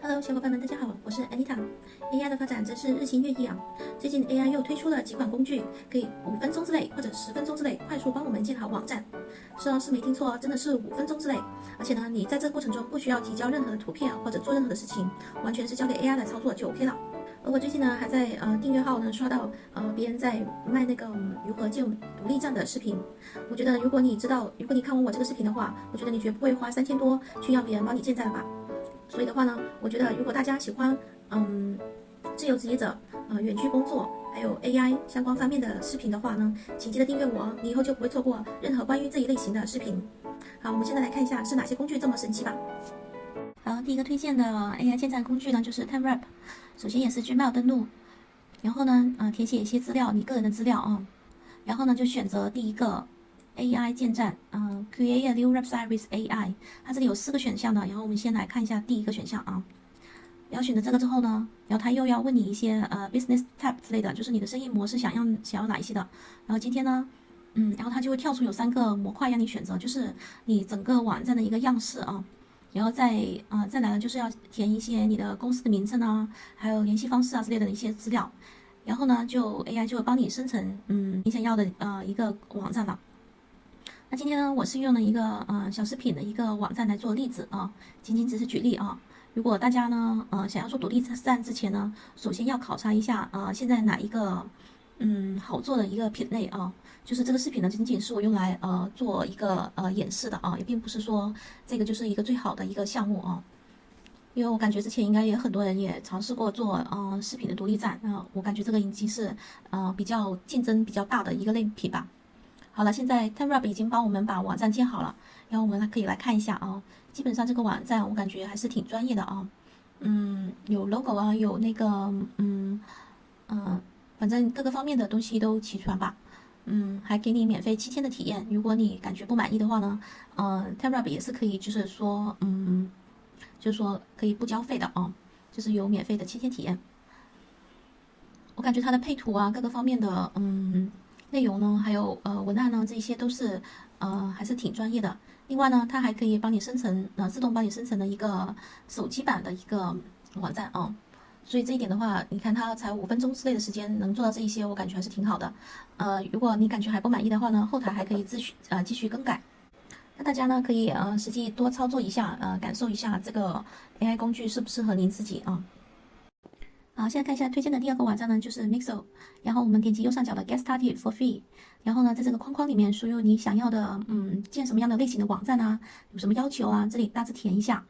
Hello，小伙伴们，大家好，我是 Anita。AI 的发展真是日新月异啊！最近 AI 又推出了几款工具，可以5分钟之内或者10分钟之内快速帮我们建好网站。是没听错，真的是5分钟之内。而且呢，你在这个过程中不需要提交任何的图片或者做任何的事情，完全是交给 AI 来操作就 OK 了。而我最近呢，还在订阅号呢刷到别人在卖那个如何建独立站的视频。我觉得如果你看完我这个视频的话，我觉得你绝不会花3天多去让别人帮你建站了吧。所以的话呢，我觉得如果大家喜欢自由职业者远距工作还有 AI 相关方面的视频的话呢，请记得订阅我，你以后就不会错过任何关于这一类型的视频。好，我们现在来看一下是哪些工具这么神奇吧。好，第一个推荐的 AI 建站工具呢就是 TimeWrap。首先也是 Gmail 登录，然后呢填写一些资料，你个人的资料啊，然后呢就选择第一个 AI 建站，Create a new website with AI。它这里有4个选项的，然后我们先来看一下第一个选项啊。然后选择这个之后呢，然后它又要问你一些business tab 之类的，就是你的生意模式想要哪一些的。然后今天呢，然后它就会跳出有3个模块让你选择，就是你整个网站的一个样式啊。然后再来呢，就是要填一些你的公司的名称啊，还有联系方式啊之类的一些资料。然后呢，AI 就会帮你生成你想要的一个网站了。那今天呢，我是用了一个小食品的一个网站来做例子啊，仅仅只是举例啊。如果大家呢想要做独立站之前呢，首先要考察一下现在哪一个好做的一个品类啊。就是这个视频呢，仅仅是我用来做一个演示的啊，也并不是说这个就是一个最好的一个项目啊。因为我感觉之前应该也很多人也尝试过做视频的独立站我感觉这个已经是比较竞争比较大的一个类品吧。好了，现在 TimeWrap 已经帮我们把网站建好了，然后我们可以来看一下啊。基本上这个网站我感觉还是挺专业的啊，有 logo 啊，有那个反正各个方面的东西都齐全吧。还给你免费7天的体验，如果你感觉不满意的话呢，TimeWrap 也是可以，就是说可以不交费的啊，就是有免费的7天体验。我感觉它的配图啊，各个方面的内容呢，还有文案呢，这些都是还是挺专业的。另外呢，它还可以帮你生成自动帮你生成的一个手机版的一个网站啊。所以这一点的话，你看它才5分钟之内的时间能做到这一些，我感觉还是挺好的。如果你感觉还不满意的话呢，后台还可以继续更改。那大家呢可以实际多操作一下，感受一下这个 AI 工具适不适合您自己啊。好，现在看一下推荐的第2个网站呢，就是 Mixo。然后我们点击右上角的 Get Started for Free，然后呢，在这个框框里面输入你想要的建什么样的类型的网站啊，有什么要求啊，这里大致填一下。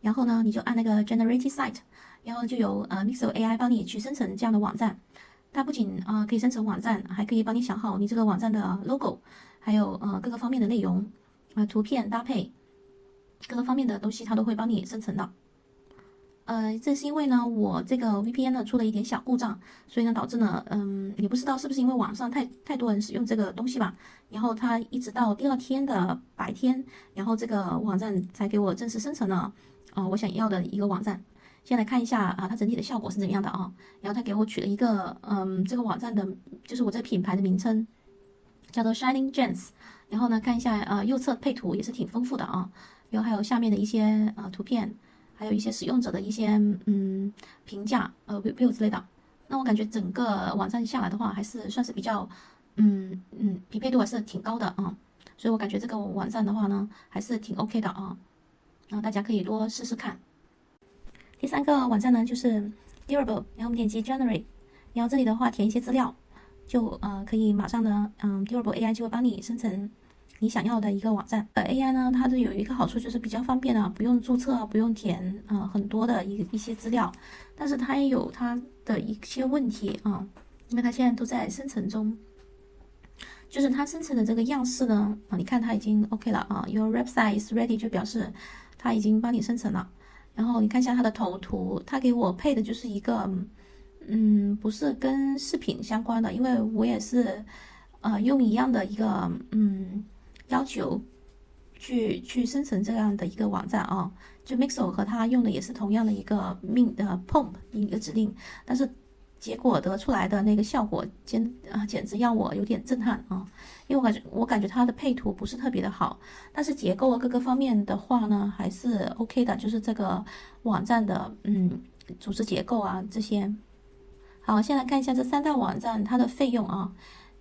然后呢，你就按那个 Generate Site，然后就由Mixo AI 帮你去生成这样的网站。它不仅可以生成网站，还可以帮你想好你这个网站的 logo，还有各个方面的内容图片搭配，各个方面的东西它都会帮你生成的。这是因为呢，我这个 VPN 呢出了一点小故障，所以呢导致呢，也不知道是不是因为网上太多人使用这个东西吧，然后它一直到第2天的白天，然后这个网站才给我正式生成了我想要的一个网站。先来看一下它整体的效果是怎么样的啊，然后它给我取了一个这个网站的，就是我这个品牌的名称叫做 Shining Gems， 然后呢看一下右侧配图也是挺丰富的啊，然后还有下面的一些图片。还有一些使用者的一些评价review 之类的。那我感觉整个网站下来的话，还是算是比较匹配度还是挺高的啊，所以我感觉这个网站的话呢，还是挺 OK 的啊，然后大家可以多试试看。第3个网站呢就是 Durable， 然后我们点击 Generate， 然后这里的话填一些资料，就可以马上呢Durable AI 就会帮你生成你想要的一个网站。AI 呢，它有一个好处就是比较方便啊，不用注册，不用填很多的一些资料，但是它也有它的一些问题啊，因为它现在都在生成中。就是它生成的这个样式呢你看它已经 OK 了啊 ，Your website is ready 就表示它已经帮你生成了。然后你看一下它的头图，它给我配的就是一个不是跟视频相关的，因为我也是用一样的一个要求去生成这样的一个网站啊，就 Mixo 和它用的也是同样的一个prompt 一个指令，但是结果得出来的那个效果简直让我有点震撼啊！因为我感觉它的配图不是特别的好，但是结构啊各个方面的话呢还是 OK 的，就是这个网站的组织结构啊这些。好，先来看一下这3大网站它的费用啊。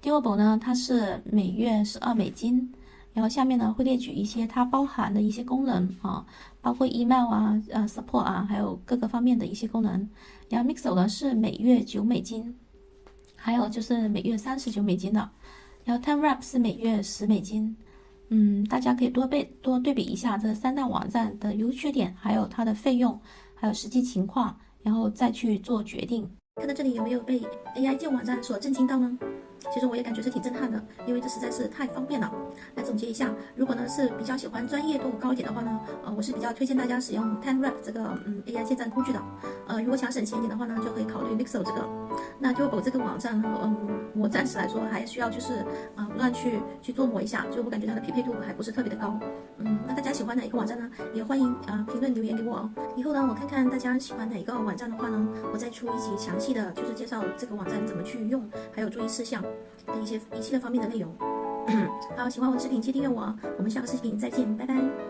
Doable 呢它是每月$12，然后下面呢会列举一些它包含的一些功能啊，包括 email 啊、support 啊，还有各个方面的一些功能。然后 Mixo 呢是每月$9，还有就是每月$39的。然后 TimeWrap 是每月$10。大家可以多对比一下这3大网站的优缺点，还有它的费用，还有实际情况，然后再去做决定。看到这里有没有被 AI 建网站所震惊到呢？其实我也感觉是挺震撼的，因为这实在是太方便了。来总结一下，如果呢是比较喜欢专业度高一点的话呢，我是比较推荐大家使用 TimeWrap 这个AI 建站工具的。如果想省钱一点的话呢，就可以考虑 Mixo 这个。那 Doable 这个网站呢，我暂时来说还需要就是不断去琢磨一下，就我感觉它的匹配度还不是特别的高。那大家喜欢哪一个网站呢？也欢迎评论留言给我哦。以后呢，我看看大家喜欢哪一个网站的话呢，我再出一集详细的就是介绍这个网站怎么去用，还有注意事项的一系列方面的内容。好，喜欢我的视频记得订阅我，我们下个视频再见，拜拜。